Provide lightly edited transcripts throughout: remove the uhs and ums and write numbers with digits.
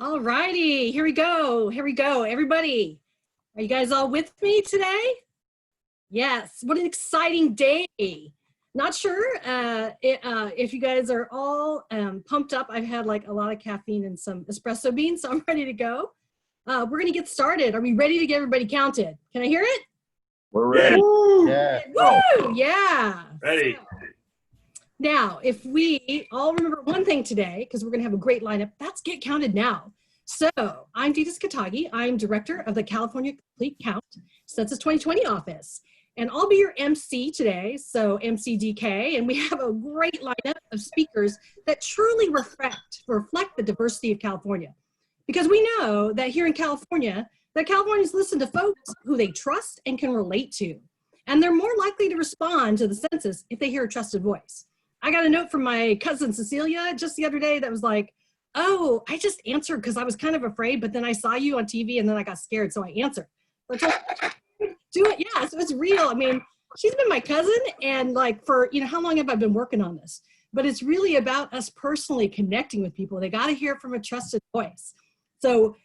All righty, here we go. Here we go. Everybody, are you guys all with me today? Yes, what an exciting day. Not sure if you guys are all pumped up. I've had like a lot of caffeine and some espresso beans, so I'm ready to go. We're gonna get started. Are we ready to get everybody counted? Can I hear it? We're ready. Woo! Yeah. Woo! Yeah. Ready. Now, if we all remember one thing today, because we're going to have a great lineup, that's Get Counted Now. So I'm Dita Skatagi. I'm director of the California Complete Count Census 2020 office. And I'll be your MC today, so MCDK. And we have a great lineup of speakers that truly reflect the diversity of California. Because we know that here in California, that Californians listen to folks who they trust and can relate to. And they're more likely to respond to the census if they hear a trusted voice. I got a note from my cousin Cecilia just the other day that was like, oh, I just answered because I was kind of afraid, but then I saw you on TV and then I got scared, so I answered. So do it, yeah, so it's real. I mean, she's been my cousin and like for, how long have I been working on this? But it's really about us personally connecting with people. They got to hear from a trusted voice. So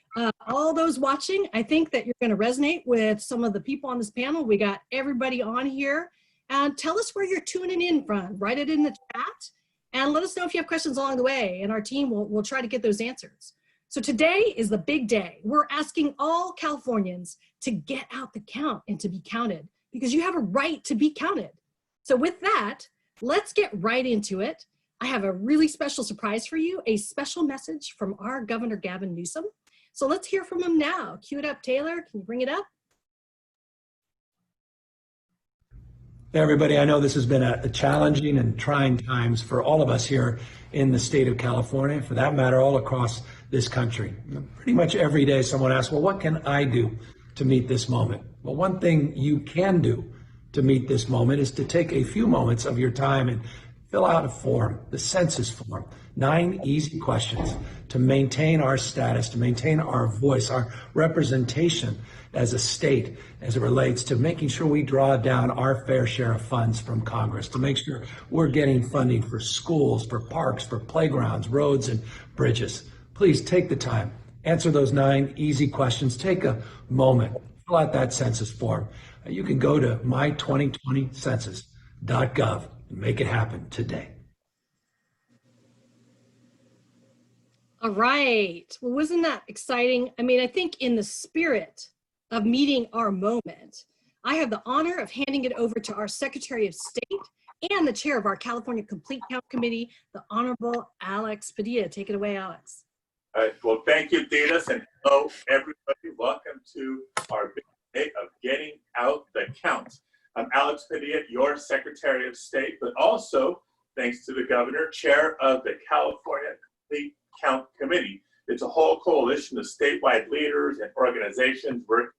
all those watching, I think that you're going to resonate with some of the people on this panel. We got everybody on here. And tell us where you're tuning in from. Write it in the chat and let us know if you have questions along the way, and our team will try to get those answers. So today is the big day. We're asking all Californians to get out the count and to be counted because you have a right to be counted. So with that, let's get right into it. I have a really special surprise for you, a special message from our Governor Gavin Newsom. So let's hear from him now. Cue it up, Taylor. Can you bring it up? Hey everybody, I know this has been a challenging and trying times for all of us here in the state of California, for that matter, all across this country. Pretty much every day someone asks, well, what can I do to meet this moment? Well, one thing you can do to meet this moment is to take a few moments of your time and fill out a form, the census form, 9 easy questions to maintain our status, to maintain our voice, our representation as a state as it relates to making sure we draw down our fair share of funds from Congress, to make sure we're getting funding for schools, for parks, for playgrounds, roads, and bridges. Please take the time, answer those 9 easy questions, take a moment, fill out that census form. You can go to my2020census.gov and make it happen today. All right. Well, wasn't that exciting? I mean, I think in the spirit of meeting our moment, I have the honor of handing it over to our Secretary of State and the chair of our California Complete Count Committee, the Honorable Alex Padilla. Take it away, Alex. All right. Well, thank you, Dita, and hello, everybody. Welcome to our big day of getting out the count. I'm Alex Padilla, your Secretary of State, but also, thanks to the governor, chair of the California Complete Count Committee. It's a whole coalition of statewide leaders and organizations working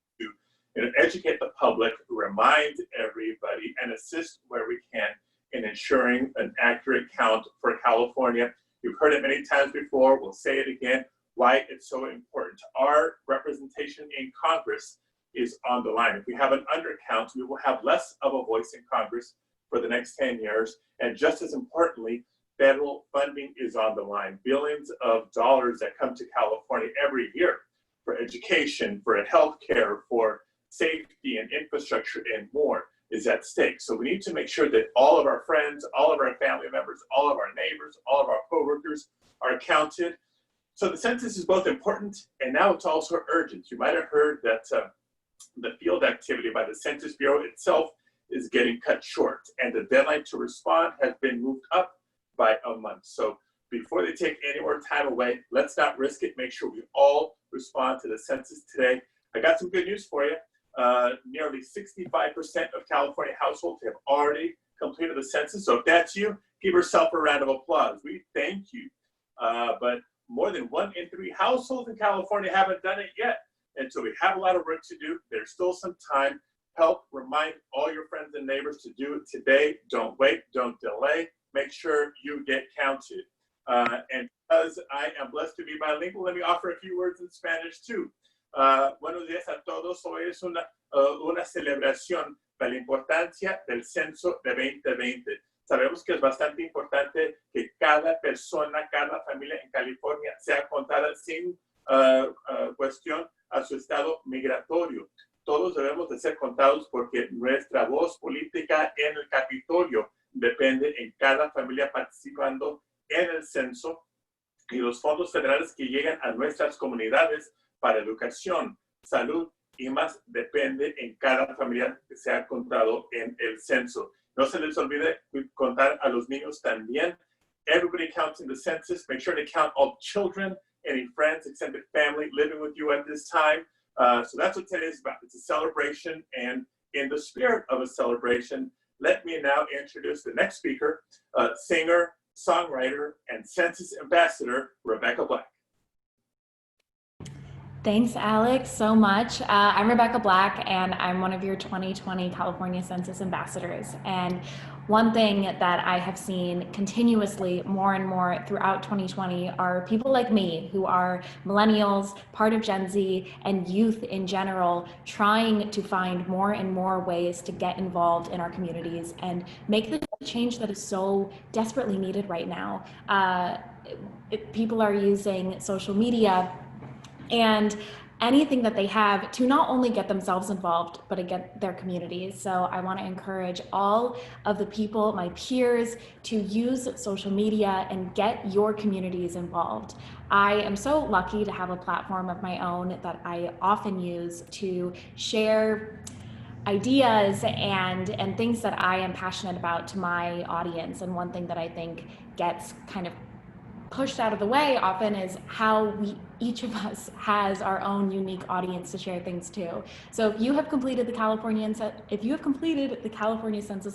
to educate the public, remind everybody, and assist where we can in ensuring an accurate count for California. You've heard it many times before. We'll say it again, why it's so important. Our representation in Congress is on the line. If we have an undercount, we will have less of a voice in Congress for the next 10 years. And just as importantly, federal funding is on the line. Billions of dollars that come to California every year for education, for healthcare, for safety and infrastructure and more is at stake. So we need to make sure that all of our friends, all of our family members, all of our neighbors, all of our coworkers are counted. So the census is both important and now it's also urgent. You might have heard that the field activity by the Census Bureau itself is getting cut short, and the deadline to respond has been moved up by a month. So before they take any more time away, let's not risk it. Make sure we all respond to the census today. I got some good news for you. Nearly 65% of California households have already completed the census. So if that's you, give yourself a round of applause. We thank you. But more than 1 in 3 households in California haven't done it yet. And so we have a lot of work to do. There's still some time. Help remind all your friends and neighbors to do it today. Don't wait, don't delay. Make sure you get counted. And because I am blessed to be bilingual, let me offer a few words in Spanish too. Buenos días a todos. Hoy es una celebración de la importancia del censo de 2020. Sabemos que es bastante importante que cada persona, cada familia en California sea contada sin cuestión a su estado migratorio. Todos debemos de ser contados porque nuestra voz política en el Capitolio depende en cada familia participando en el censo y los fondos federales que llegan a nuestras comunidades para educación, salud y más depende en cada familia que se ha contado en el censo. No se les olvide contar a los niños también. Everybody counts in the census. Make sure to count all children, any friends, extended family living with you at this time. So that's what today is about. It's a celebration, and in the spirit of a celebration, let me now introduce the next speaker, singer, songwriter, and census ambassador, Rebecca Black. Thanks, Alex, so much. I'm Rebecca Black, and I'm one of your 2020 California Census ambassadors. And one thing that I have seen continuously more and more throughout 2020 are people like me who are millennials, part of Gen Z, and youth in general, trying to find more and more ways to get involved in our communities and make the change that is so desperately needed right now. People are using social media and anything that they have to not only get themselves involved, but to get their communities. So I want to encourage all of the people, my peers, to use social media and get your communities involved. I am so lucky to have a platform of my own that I often use to share ideas and things that I am passionate about to my audience. And one thing that I think gets kind of pushed out of the way often is how each of us has our own unique audience to share things to. So if you have completed the California Census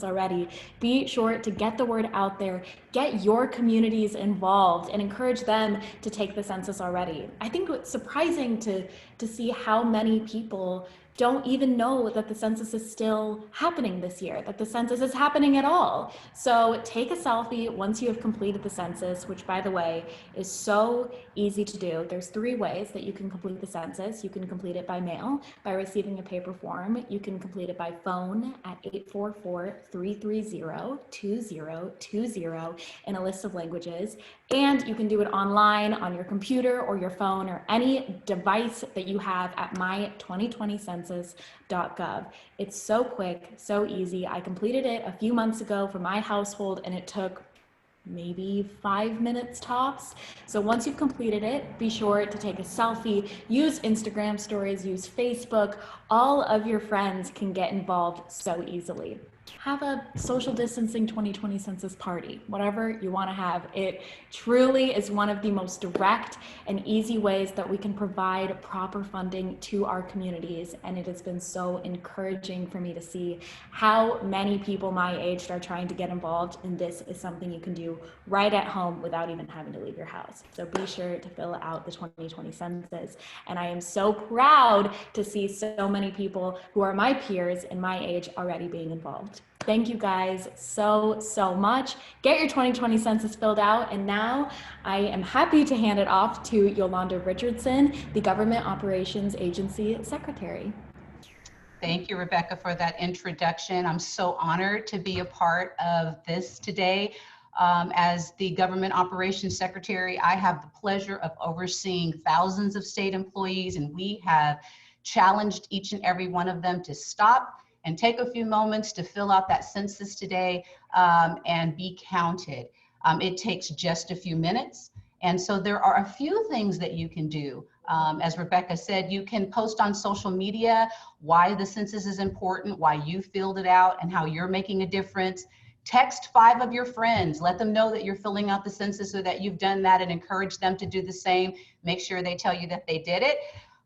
already, be sure to get the word out there, get your communities involved, and encourage them to take the census already. I think it's surprising to see how many people don't even know that the census is still happening this year, that the census is happening at all. So take a selfie once you have completed the census, which by the way, is so easy to do. There's 3 ways that you can complete the census. You can complete it by mail, by receiving a paper form. You can complete it by phone at 844-330-2020 in a list of languages. And you can do it online on your computer or your phone or any device that you have at my2020census.gov. It's so quick, so easy. I completed it a few months ago for my household and it took maybe 5 minutes tops. So once you've completed it, be sure to take a selfie, use Instagram stories, use Facebook. All of your friends can get involved so easily. Have a social distancing 2020 census party, whatever you want to have. It truly is one of the most direct and easy ways that we can provide proper funding to our communities. And it has been so encouraging for me to see how many people my age are trying to get involved. And this is something you can do right at home without even having to leave your house. So be sure to fill out the 2020 census. And I am so proud to see so many people who are my peers and my age already being involved. Thank you guys so much. Get your 2020 census filled out. And now I am happy to hand it off to Yolanda Richardson, the Government Operations Agency Secretary. Thank you, Rebecca, for that introduction. I'm so honored to be a part of this today. As the Government Operations Secretary, I have the pleasure of overseeing thousands of state employees, and we have challenged each and every one of them to stop and take a few moments to fill out that census today and be counted. It takes just a few minutes. And so there are a few things that you can do. As Rebecca said, you can post on social media why the census is important, why you filled it out, and how you're making a difference. Text 5 of your friends, let them know that you're filling out the census so that you've done that, and encourage them to do the same. Make sure they tell you that they did it.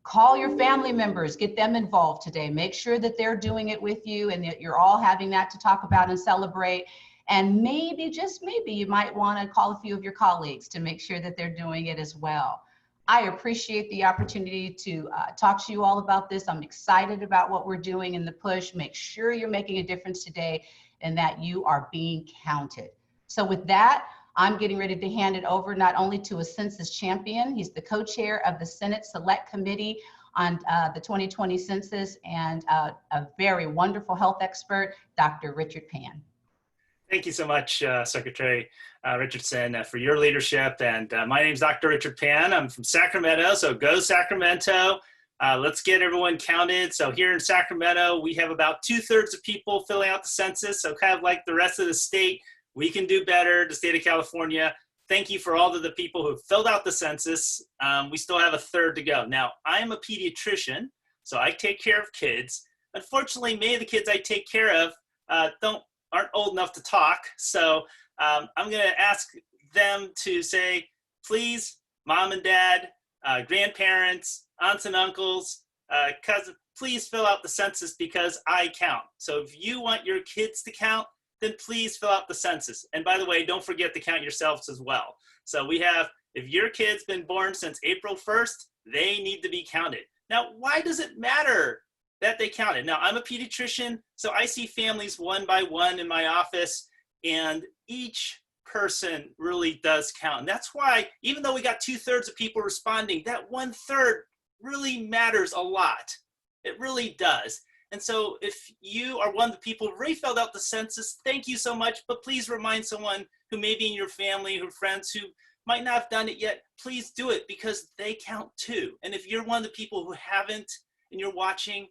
Call your family members, get them involved today. Make sure that they're doing it with you and that you're all having that to talk about and celebrate. And maybe, just maybe, you might want to call a few of your colleagues to make sure that they're doing it as well. I appreciate the opportunity to talk to you all about this. I'm excited about what we're doing in the push. Make sure you're making a difference today and that you are being counted. So with that, I'm getting ready to hand it over not only to a census champion, he's the co-chair of the Senate Select Committee on the 2020 census, and a very wonderful health expert, Dr. Richard Pan. Thank you so much, Secretary Richardson, for your leadership. And my name is Dr. Richard Pan. I'm from Sacramento, so go Sacramento. Let's get everyone counted. So here in Sacramento, we have about 2/3 of people filling out the census. So kind of like the rest of the state, we can do better, the state of California. Thank you for all of the people who filled out the census. We still have 1/3 to go. Now, I'm a pediatrician, so I take care of kids. Unfortunately, many of the kids I take care of aren't old enough to talk. So I'm going to ask them to say, please, mom and dad, grandparents, aunts and uncles, cousins, please fill out the census because I count. So if you want your kids to count, then please fill out the census. And by the way, don't forget to count yourselves as well. So we have, if your kid's been born since April 1st, they need to be counted. Now, why does it matter that they counted? Now, I'm a pediatrician, so I see families one by one in my office, and each person really does count. And that's why, even though we got 2/3 of people responding, that 1/3 really matters a lot. It really does. And so if you are one of the people who already filled out the census, thank you so much, but please remind someone who may be in your family or friends who might not have done it yet, please do it because they count too. And if you're one of the people who haven't and you're watching,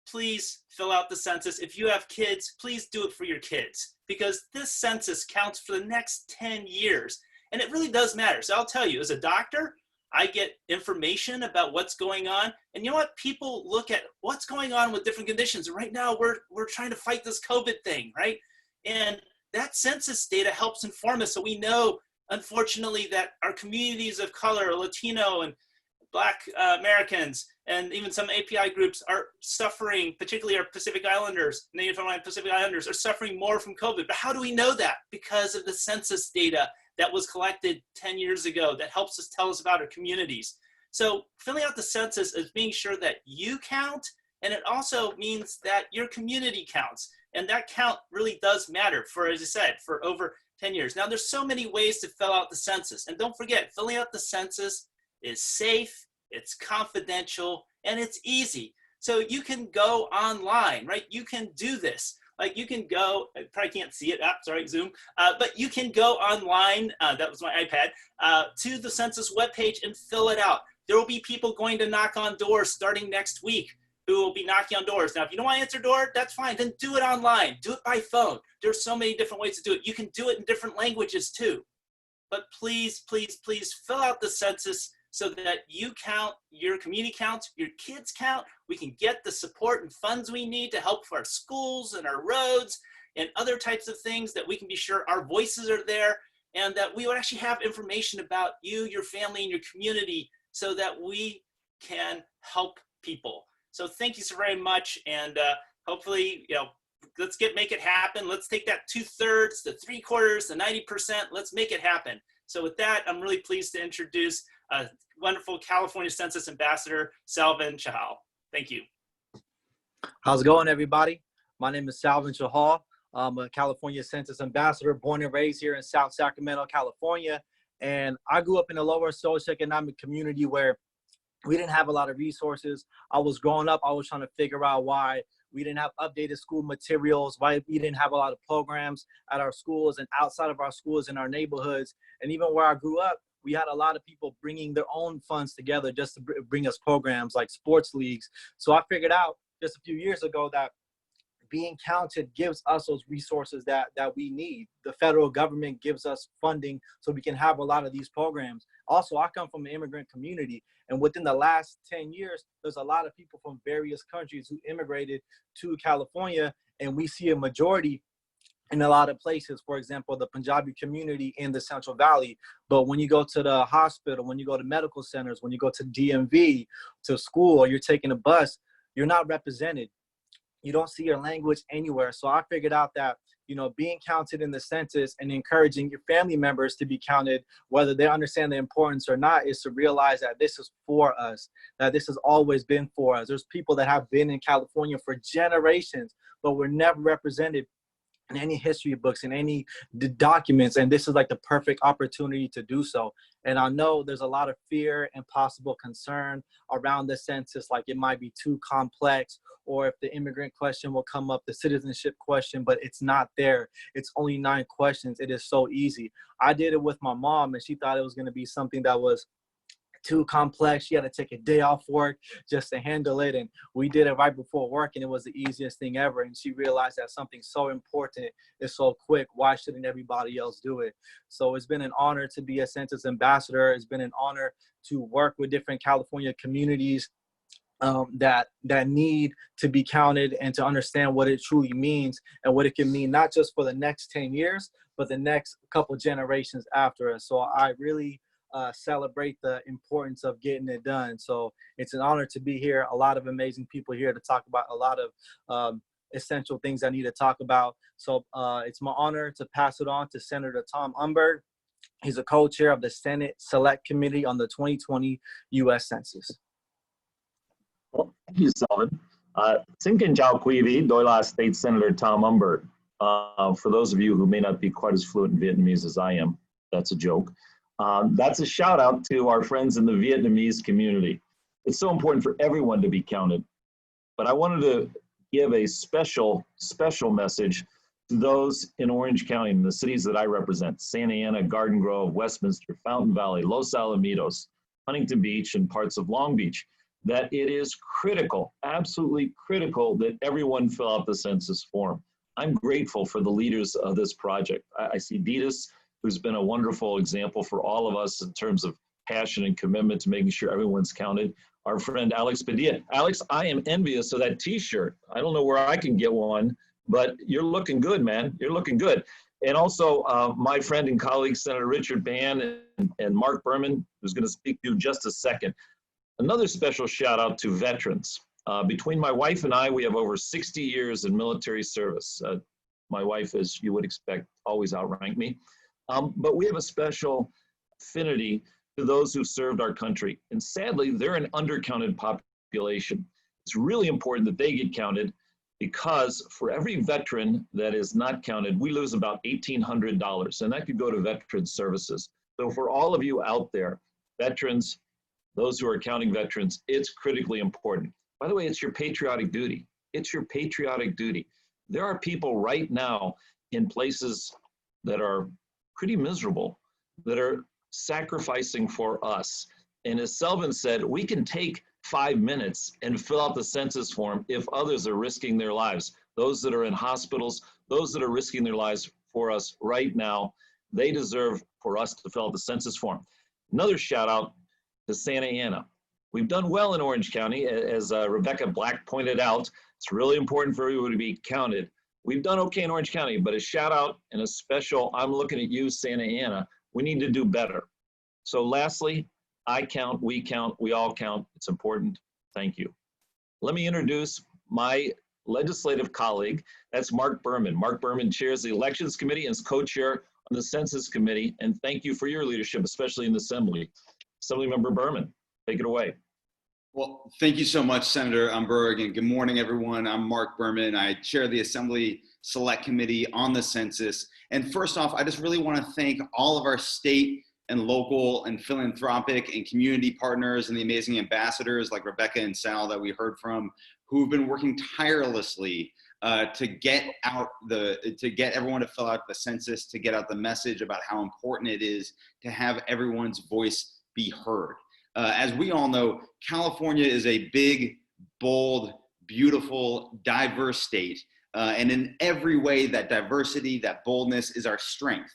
please fill out the census. If you have kids, please do it for your kids because this census counts for the next 10 years. And it really does matter. So I'll tell you, as a doctor, I get information about what's going on. And you know what? People look at what's going on with different conditions. Right now, we're trying to fight this COVID thing, right? And that census data helps inform us. So we know, unfortunately, that our communities of color, Latino and Black Americans, and even some API groups are suffering, particularly our Pacific Islanders, Native Hawaiian Pacific Islanders are suffering more from COVID. But how do we know that? Because of the census data that was collected 10 years ago that helps us tell us about our communities. So filling out the census is being sure that you count, and it also means that your community counts. And that count really does matter for, as I said, for over 10 years. Now, there's so many ways to fill out the census. And don't forget, filling out the census is safe, it's confidential, and it's easy. So you can go online, right? You can do this. Like you can go, I probably can't see it, sorry, Zoom, but you can go online, that was my iPad, to the census webpage and fill it out. There will be people going to knock on doors starting next week who will be knocking on doors. Now, if you don't want to answer a door, that's fine. Then do it online. Do it by phone. There's so many different ways to do it. You can do it in different languages too. But please, please, please fill out the census so that you count, your community counts, your kids count. We can get the support and funds we need to help our schools and our roads and other types of things, that we can be sure our voices are there and that we would actually have information about you, your family, and your community so that we can help people. So thank you so very much. And hopefully, let's make it happen. Let's take that 2/3, the 3/4, the 90%. Let's make it happen. So with that, I'm really pleased to introduce wonderful California Census Ambassador, Salvin Chahal. Thank you. How's it going, everybody? My name is Salvin Chahal. I'm a California Census Ambassador, born and raised here in South Sacramento, California. And I grew up in a lower socioeconomic community where we didn't have a lot of resources. I was growing up, I was trying to figure out why we didn't have updated school materials, why we didn't have a lot of programs at our schools and outside of our schools in our neighborhoods. And even where I grew up, we had a lot of people bringing their own funds together just to bring us programs like sports leagues. So I figured out just a few years ago that being counted gives us those resources that we need. The federal government gives us funding so we can have a lot of these programs. Also, I come from an immigrant community, and within the last 10 years, there's a lot of people from various countries who immigrated to California, and we see a majority in a lot of places. For example, the Punjabi community in the Central Valley. But when you go to the hospital, when you go to medical centers, when you go to DMV, to school, or you're taking a bus, you're not represented. You don't see your language anywhere. So I figured out that, being counted in the census and encouraging your family members to be counted, whether they understand the importance or not, is to realize that this is for us, that this has always been for us. There's people that have been in California for generations, but were never represented in any history books, in any documents, and this is like the perfect opportunity to do so. And I know there's a lot of fear and possible concern around the census, like it might be too complex, or if the immigrant question will come up, the citizenship question, but it's not there. It's only 9 questions. It is so easy. I did it with my mom, and she thought it was going to be something that was too complex. She had to take a day off work just to handle it. And we did it right before work, and it was the easiest thing ever. And she realized that something so important is so quick. Why shouldn't everybody else do it? So it's been an honor to be a census ambassador. It's been an honor to work with different California communities that need to be counted, and to understand what it truly means and what it can mean, not just for the next 10 years, but the next couple generations after us. So I really celebrate the importance of getting it done. So it's an honor to be here. A lot of amazing people here to talk about a lot of essential things I need to talk about. So it's my honor to pass it on to Senator Tom Umberg. He's a co-chair of the Senate Select Committee on the 2020 U.S. Census. Well, thank you, Selvin. Xin kính chào quý vị, tôi là State Senator Tom Umberg. For those of you who may not be quite as fluent in Vietnamese as I am, that's a joke. That's a shout out to our friends in the Vietnamese community. It's so important for everyone to be counted. But I wanted to give a special message to those in Orange County, in the cities that I represent: Santa Ana, Garden Grove, Westminster, Fountain Valley, Los Alamitos, Huntington Beach, and parts of Long Beach, that it is critical, absolutely critical, that everyone fill out the census form. I'm grateful for the leaders of this project. I see Ditas, who's been a wonderful example for all of us in terms of passion and commitment to making sure everyone's counted. Our friend Alex Padilla. Alex, I am envious of that t-shirt. I don't know where I can get one, but you're looking good, man. You're looking good. And also my friend and colleague, Senator Richard Pan and Mark Berman, who's going to speak to you in just a second. Another special shout out to veterans. Between my wife and I, we have over 60 years in military service. My wife, as you would expect, always outranked me. But we have a special affinity to those who served our country. And sadly, they're an undercounted population. It's really important that they get counted, because for every veteran that is not counted, we lose about $1,800, and that could go to veteran services. So for all of you out there, veterans, those who are counting veterans, it's critically important. By the way, it's your patriotic duty. It's your patriotic duty. There are people right now in places that are pretty miserable, that are sacrificing for us. And as Selvin said, we can take 5 minutes and fill out the census form if others are risking their lives. Those that are in hospitals, those that are risking their lives for us right now, they deserve for us to fill out the census form. Another shout out to Santa Ana. We've done well in Orange County. As Rebecca Black pointed out, it's really important for everyone to be counted. We've done okay in Orange County, but a shout out and a special, I'm looking at you, Santa Ana, we need to do better. So lastly, I count, we all count. It's important. Thank you. Let me introduce my legislative colleague. That's Mark Berman. Mark Berman chairs the Elections Committee and is co-chair on the Census Committee. And thank you for your leadership, especially in the Assembly. Assemblymember Berman, take it away. Well, thank you so much, Senator Umberg, and good morning, everyone. I'm Mark Berman. I chair the Assembly Select Committee on the Census. And first off, I just really want to thank all of our state and local and philanthropic and community partners and the amazing ambassadors like Rebecca and Sal that we heard from, who've been working tirelessly to get everyone to fill out the census, to get out the message about how important it is to have everyone's voice be heard. As we all know, California is a big, bold, beautiful, diverse state. And in every way, that diversity, that boldness is our strength.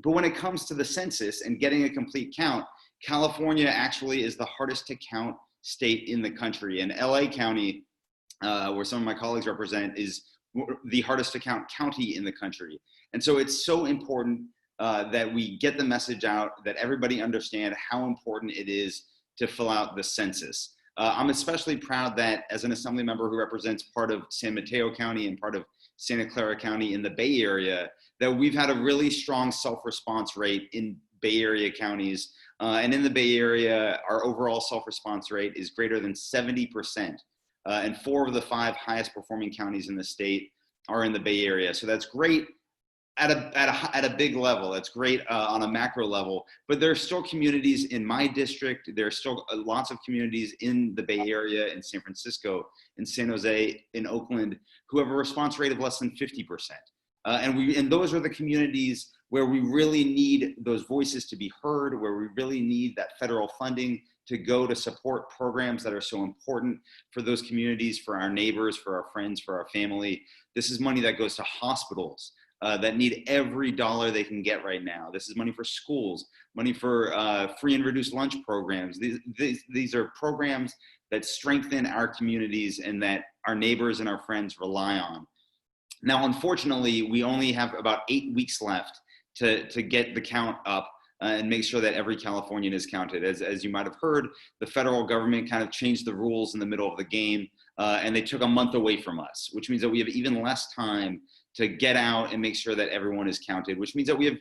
But when it comes to the census and getting a complete count, California actually is the hardest to count state in the country. And LA County, where some of my colleagues represent, is the hardest to count county in the country. And so it's so important that we get the message out, that everybody understand how important it is to fill out the census. I'm especially proud that as an assembly member who represents part of San Mateo County and part of Santa Clara County in the Bay Area, that we've had a really strong self-response rate in Bay Area counties. And in the Bay Area, our overall self-response rate is greater than 70%. And 4 of the 5 highest performing counties in the state are in the Bay Area. So that's great at a big level. That's great on a macro level, but there are still communities in my district. There are still lots of communities in the Bay Area, in San Francisco, in San Jose, in Oakland, who have a response rate of less than 50%. And those are the communities where we really need those voices to be heard, where we really need that federal funding to go to support programs that are so important for those communities, for our neighbors, for our friends, for our family. This is money that goes to hospitals that need every dollar they can get right now. This is money for schools, money for free and reduced lunch programs. These are programs that strengthen our communities and that our neighbors and our friends rely on. Now, unfortunately, we only have about 8 weeks left to get the count up and make sure that every Californian is counted. As you might have heard, the federal government kind of changed the rules in the middle of the game, and they took a month away from us, which means that we have even less time to get out and make sure that everyone is counted, which means that we have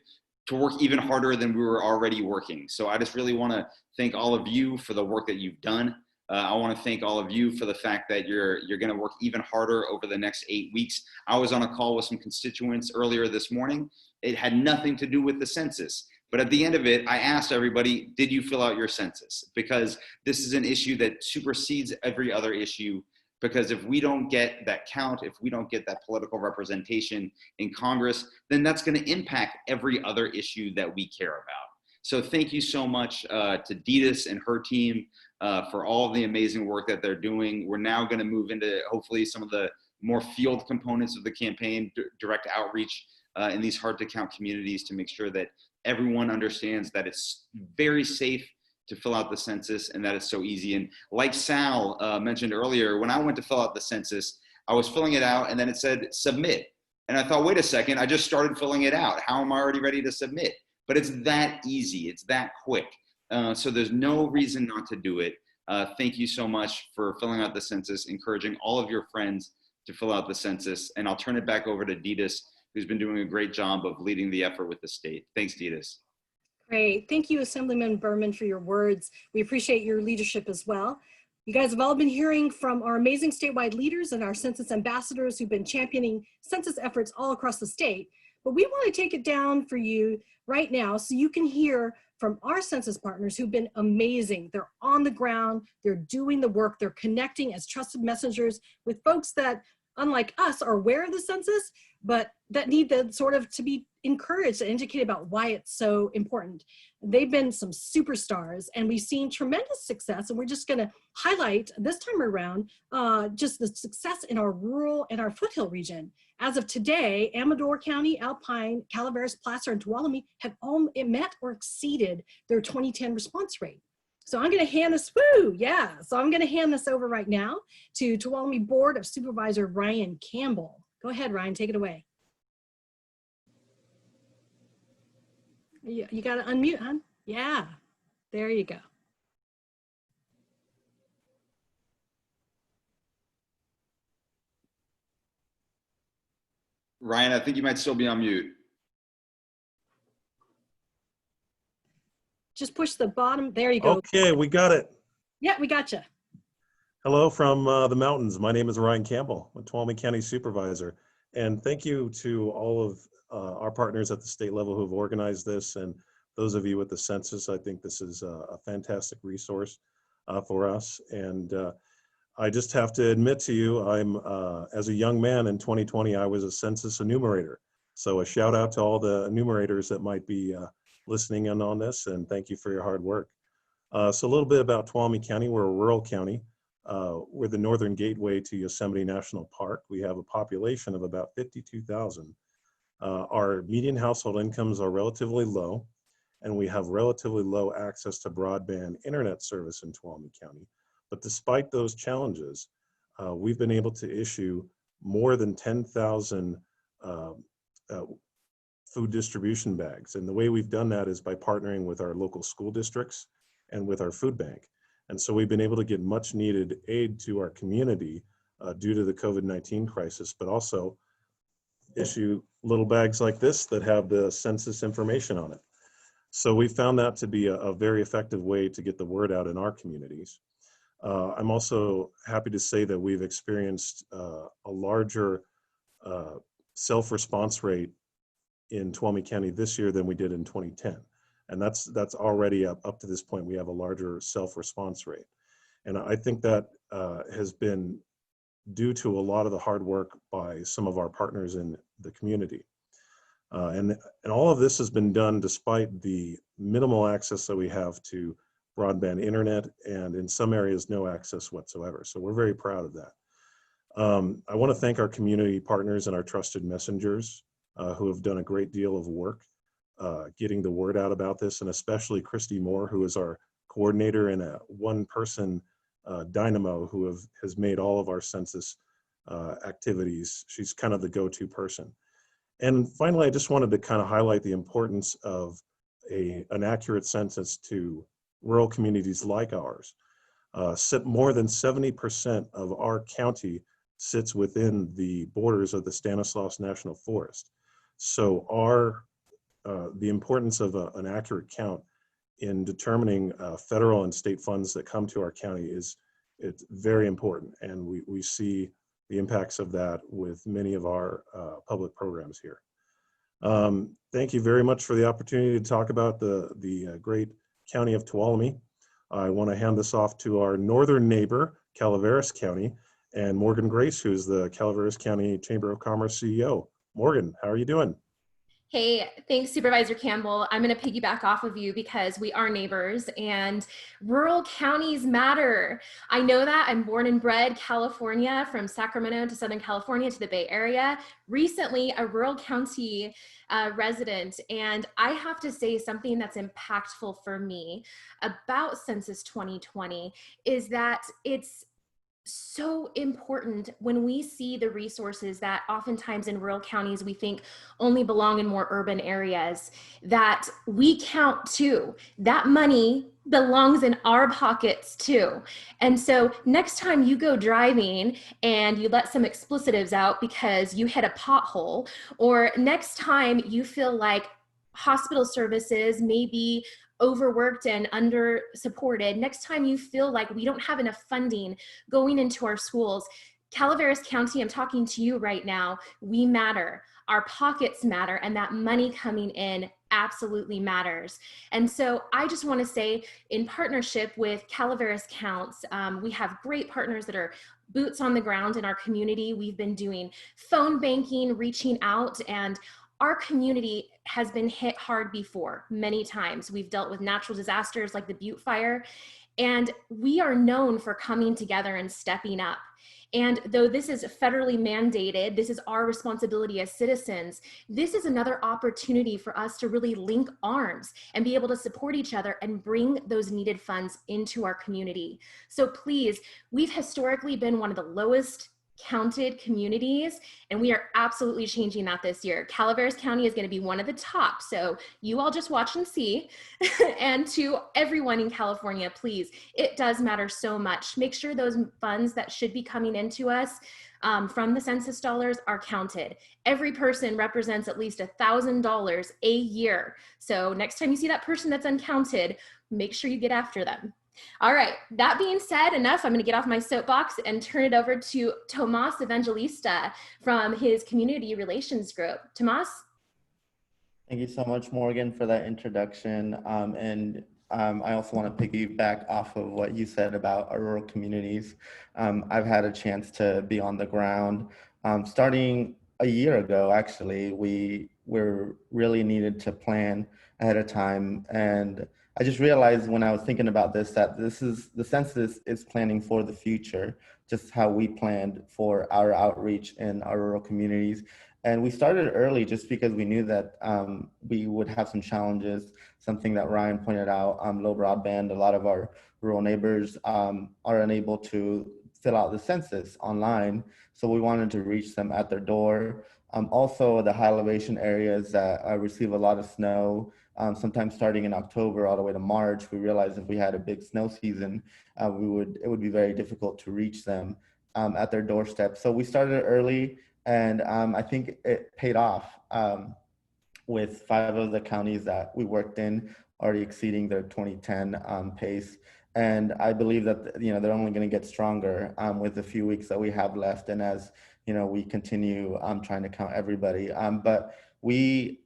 to work even harder than we were already working. So I just really want to thank all of you for the work that you've done. I want to thank all of you for the fact that you're going to work even harder over the next 8 weeks. I was on a call with some constituents earlier this morning. It had nothing to do with the census. But at the end of it, I asked everybody, did you fill out your census? Because this is an issue that supersedes every other issue. Because if we don't get that count, if we don't get that political representation in Congress, then that's going to impact every other issue that we care about. So thank you so much to Ditas and her team for all of the amazing work that they're doing. We're now going to move into hopefully some of the more field components of the campaign, direct outreach in these hard to count communities to make sure that everyone understands that it's very safe to fill out the census and that it's so easy. And like Sal mentioned earlier, when I went to fill out the census, I was filling it out and then it said submit. And I thought, wait a second, I just started filling it out. How am I already ready to submit? But it's that easy, it's that quick. So there's no reason not to do it. Thank you so much for filling out the census, encouraging all of your friends to fill out the census. And I'll turn it back over to Ditas, who's been doing a great job of leading the effort with the state. Thanks, Ditas. Great. Thank you, Assemblyman Berman, for your words. We appreciate your leadership as well. You guys have all been hearing from our amazing statewide leaders and our census ambassadors who've been championing census efforts all across the state. But we want to take it down for you right now so you can hear from our census partners who've been amazing. They're on the ground, they're doing the work, they're connecting as trusted messengers with folks that, unlike us, are aware of the census, but that need to be encouraged and educated about why it's so important. They've been some superstars and we've seen tremendous success, and we're just gonna highlight this time around just the success in our rural and our foothill region. As of today, Amador County, Alpine, Calaveras, Placer, and Tuolumne have all met or exceeded their 2010 response rate. So I'm gonna hand this, So I'm gonna hand this over right now to Tuolumne Board of Supervisor Ryan Campbell. Go ahead, Ryan, take it away. You gotta unmute, hon. Yeah, there you go. Ryan, I think you might still be on mute. Just push the bottom, there you go. Okay, we got it. Yeah, we got you. Hello from the mountains. My name is Ryan Campbell, I'm a Tuolumne County Supervisor. And thank you to all of our partners at the state level who have organized this, and those of you with the census. I think this is a fantastic resource for us. And I just have to admit to you, as a young man in 2020, I was a census enumerator. So a shout out to all the enumerators that might be listening in on this, and thank you for your hard work. So a little bit about Tuolumne County. We're a rural county. We're the northern gateway to Yosemite National Park. We have a population of about 52,000. Our median household incomes are relatively low, and we have relatively low access to broadband internet service in Tuolumne County. But despite those challenges, we've been able to issue more than 10,000 food distribution bags. And the way we've done that is by partnering with our local school districts and with our food bank. And so we've been able to get much needed aid to our community due to the COVID-19 crisis, but also issue little bags like this that have the census information on it. So we found that to be a very effective way to get the word out in our communities. I'm also happy to say that we've experienced a larger self-response rate in Tuolumne County this year than we did in 2010. And that's already up to this point, we have a larger self-response rate. And I think that has been due to a lot of the hard work by some of our partners in the community. And all of this has been done despite the minimal access that we have to broadband internet, and in some areas, no access whatsoever. So we're very proud of that. I want to thank our community partners and our trusted messengers who have done a great deal of work getting the word out about this, and especially Christy Moore, who is our coordinator and a one-person dynamo who has made all of our census activities. She's kind of the go-to person. And finally, I just wanted to kind of highlight the importance of an accurate census to rural communities like ours. More than 70% of our county sits within the borders of the Stanislaus National Forest. So the importance of an accurate count in determining federal and state funds that come to our county it's very important. And we see the impacts of that with many of our public programs here. Thank you very much for the opportunity to talk about the great county of Tuolumne. I want to hand this off to our northern neighbor, Calaveras County, and Morgan Grace, who's the Calaveras County Chamber of Commerce CEO. Morgan, how are you doing? Hey, thanks, Supervisor Campbell. I'm going to piggyback off of you because we are neighbors and rural counties matter. I know that. I'm born and bred California, from Sacramento to Southern California to the Bay Area. Recently, a rural county resident, and I have to say something that's impactful for me about Census 2020 is that it's so important when we see the resources that oftentimes in rural counties we think only belong in more urban areas, that we count too. That money belongs in our pockets too. And so next time you go driving and you let some explicitives out because you hit a pothole, or next time you feel like hospital services may be overworked and under supported, next time you feel like we don't have enough funding going into our schools, Calaveras County, I'm talking to you right now, we matter. Our pockets matter, and that money coming in absolutely matters. And so I just want to say, in partnership with Calaveras Counts, we have great partners that are boots on the ground in our community. We've been doing phone banking, reaching out, and our community has been hit hard before many times. We've dealt with natural disasters like the Butte Fire, and we are known for coming together and stepping up. And though this is federally mandated, this is our responsibility as citizens, this is another opportunity for us to really link arms and be able to support each other and bring those needed funds into our community. So please, we've historically been one of the lowest counted communities, and we are absolutely changing that this year. Calaveras County is going to be one of the top, so you all just watch and see. And to everyone in California, please, it does matter so much. Make sure those funds that should be coming into us from the census dollars are counted. Every person represents at least $1,000 a year. So next time you see that person that's uncounted, make sure you get after them. All right, that being said, enough. I'm going to get off my soapbox and turn it over to Tomas Evangelista from his community relations group. Tomas? Thank you so much, Morgan, for that introduction. I also want to piggyback off of what you said about our rural communities. I've had a chance to be on the ground. Starting a year ago, actually, we were really needed to plan ahead of time. And I just realized when I was thinking about this, that the census is planning for the future, just how we planned for our outreach in our rural communities. And we started early just because we knew that we would have some challenges, something that Ryan pointed out, low broadband. A lot of our rural neighbors are unable to fill out the census online. So we wanted to reach them at their door. Also, the high elevation areas that receive a lot of snow, sometimes starting in October all the way to March, we realized if we had a big snow season, it would be very difficult to reach them at their doorstep. So we started early, and I think it paid off with 5 of the counties that we worked in already exceeding their 2010 pace. And I believe that they're only going to get stronger with the few weeks that we have left. And as we continue trying to count everybody. But we,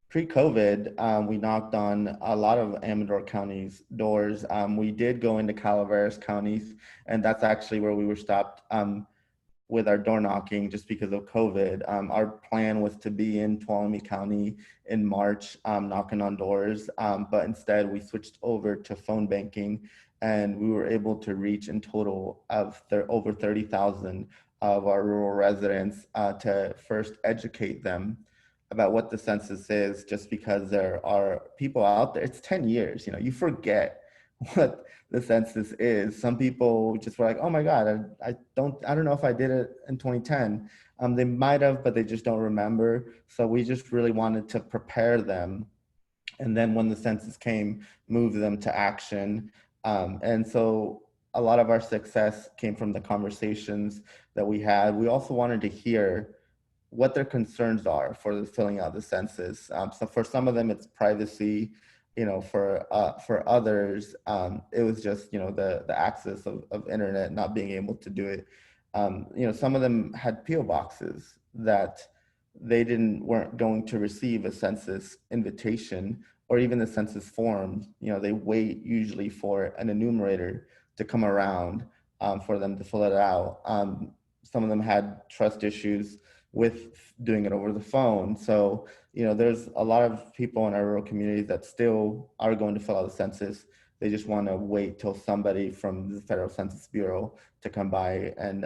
pre-COVID, we knocked on a lot of Amador County's doors. We did go into Calaveras counties, and that's actually where we were stopped with our door knocking just because of COVID. Our plan was to be in Tuolumne County in March, knocking on doors, but instead we switched over to phone banking, and we were able to reach in total of over 30,000 of our rural residents to first educate them about what the census is, just because there are people out there. It's 10 years, you forget what the census is. Some people just were like, oh my God, I don't know if I did it in 2010. They might have, but they just don't remember. So we just really wanted to prepare them. And then when the census came, move them to action. And so a lot of our success came from the conversations that we had. We also wanted to hear what their concerns are for filling out the census. So for some of them, it's privacy. For others, it was just the access of internet, not being able to do it. Some of them had PO boxes that they weren't going to receive a census invitation or even the census form. They wait usually for an enumerator to come around for them to fill it out. Some of them had trust issues with doing it over the phone. So, there's a lot of people in our rural communities that still are going to fill out the census. They just want to wait till somebody from the Federal Census Bureau to come by and,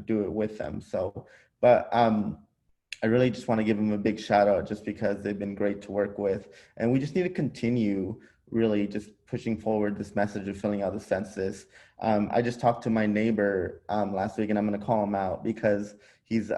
do it with them. So, but I really just want to give them a big shout out just because they've been great to work with. And we just need to continue really just pushing forward this message of filling out the census. I just talked to my neighbor last week, and I'm going to call him out because he's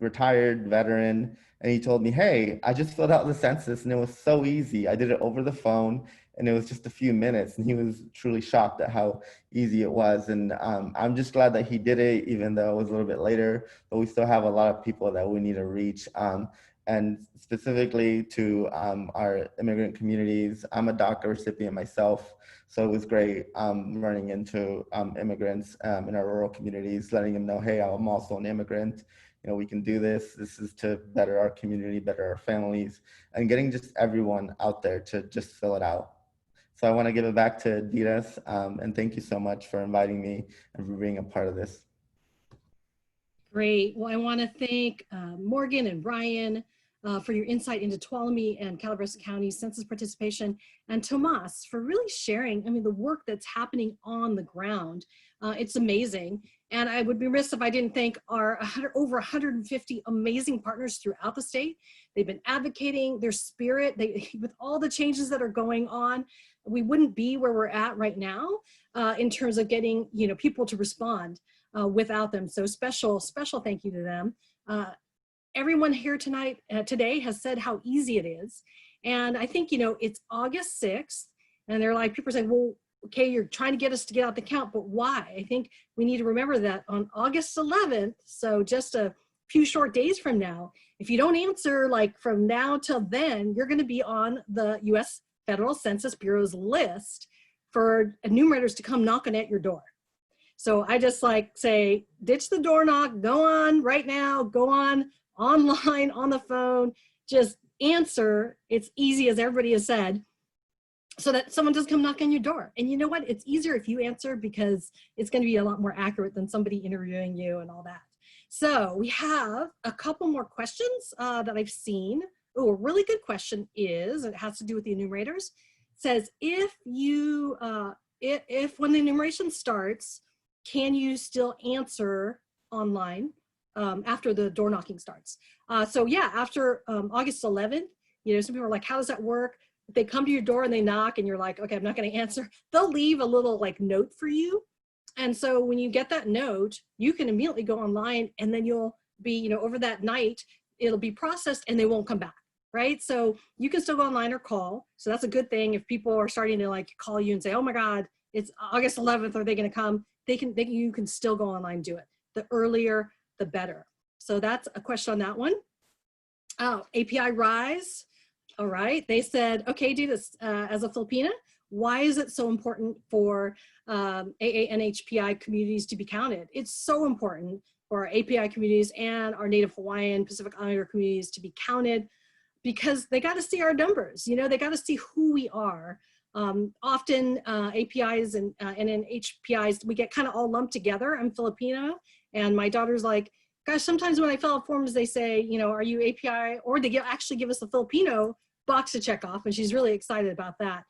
retired veteran, and he told me, hey, I just filled out the census and it was so easy. I did it over the phone and it was just a few minutes, and he was truly shocked at how easy it was. And I'm just glad that he did it, even though it was a little bit later, but we still have a lot of people that we need to reach. And specifically to our immigrant communities. I'm a DACA recipient myself, so it was great running into immigrants in our rural communities, letting them know, hey, I'm also an immigrant. We can do this. This is to better our community, better our families, and getting just everyone out there to just fill it out. So I want to give it back to Didas, and thank you so much for inviting me and for being a part of this. Great. Well, I want to thank Morgan and Ryan for your insight into Tuolumne and Calaveras County census participation, and Tomas for really sharing, the work that's happening on the ground. It's amazing. And I would be remiss if I didn't thank our over 150 amazing partners throughout the state. They've been advocating their spirit. With all the changes that are going on, we wouldn't be where we're at right now in terms of getting people to respond without them. So special thank you to them. Everyone here today has said how easy it is. And I think, it's August 6th, and they're like, people are saying, well, okay, you're trying to get us to get out the count, but why? I think we need to remember that on August 11th, so just a few short days from now, if you don't answer like from now till then, you're gonna be on the US Federal Census Bureau's list for enumerators to come knocking at your door. So I just say, ditch the door knock, go on right now, go on online, on the phone, just answer. It's easy, as everybody has said, so that someone does come knock on your door. And you know what? It's easier if you answer, because it's going to be a lot more accurate than somebody interviewing you and all that. So we have a couple more questions that I've seen. Oh, a really good question is, it has to do with the enumerators. It says, if when the enumeration starts, can you still answer online after the door knocking starts? So yeah, after August 11th, some people are like, how does that work? If they come to your door and they knock and you're like, okay, I'm not going to answer, they'll leave a little note for you. And so when you get that note, you can immediately go online, and then you'll be, over that night, it'll be processed and they won't come back, right? So you can still go online or call. So that's a good thing. If people are starting to call you and say, oh my God, it's August 11th, are they going to come? You can still go online and do it. The earlier, the better. So that's a question on that one. Oh, API Rise. All right, they said, okay, Didas, as a Filipina, why is it so important for AA and HPI communities to be counted? It's so important. for our API communities and our Native Hawaiian Pacific Islander communities to be counted, because they got to see our numbers. You know, they got to see who we are. Often APIs and then HPIs, we get kind of all lumped together. I'm Filipino, and my daughter's like, gosh, sometimes when I fill out forms, they say, you know, are you API? Or they actually give us a Filipino box to check off, and she's really excited about that.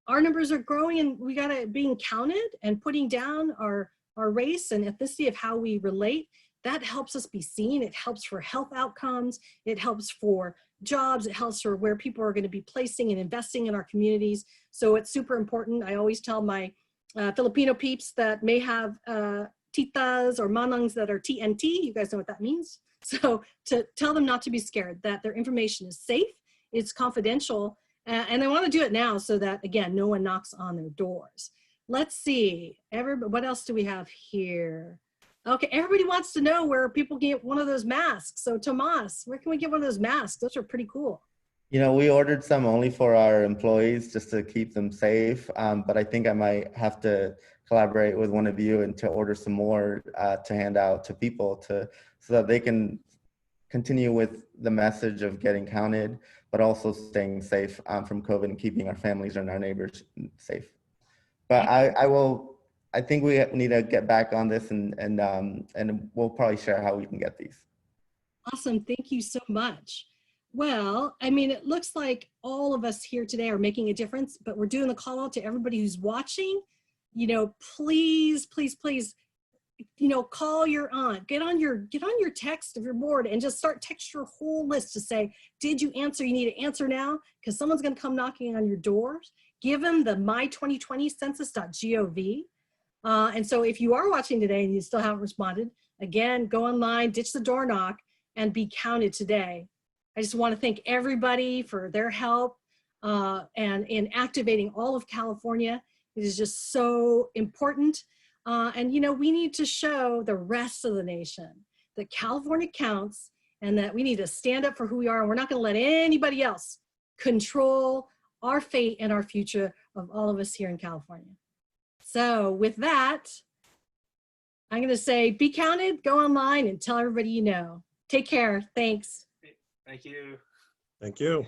Our numbers are growing, and we got to being counted and putting down our race and ethnicity of how we relate. That helps us be seen. It helps for health outcomes. It helps for jobs. It helps for where people are going to be placing and investing in our communities. So it's super important. I always tell my Filipino peeps that may have titas or manangs that are TNT. You guys know what that means. So to tell them not to be scared, that their information is safe, it's confidential, and they want to do it now so that, again, no one knocks on their doors. Let's see. What else do we have here? Okay, everybody wants to know where people get one of those masks. So Tomas, where can we get one of those masks? Those are pretty cool. You know, we ordered some only for our employees just to keep them safe. But I think I might have to collaborate with one of you and to order some more to hand out to people so that they can continue with the message of getting counted, but also staying safe from COVID and keeping our families and our neighbors safe. But I think we need to get back on this and we'll probably share how we can get these. Awesome, thank you so much. Well, I mean, it looks like all of us here today are making a difference, but we're doing the call out to everybody who's watching. You know, please, please, please, you know, call your aunt, get on your text of your board and just start text your whole list to say, did you answer? You need to answer now, because someone's going to come knocking on your doors. Give them the my2020 census.gov. And so if you are watching today and you still haven't responded, again, go online, ditch the door knock, and be counted today. I just want to thank everybody for their help and in activating all of California. It is just so important. And, you know, we need to show the rest of the nation that California counts and that we need to stand up for who we are. And we're not going to let anybody else control our fate and our future of all of us here in California. So with that, I'm going to say, be counted, go online and tell everybody you know. Take care. Thanks. Thank you. Thank you.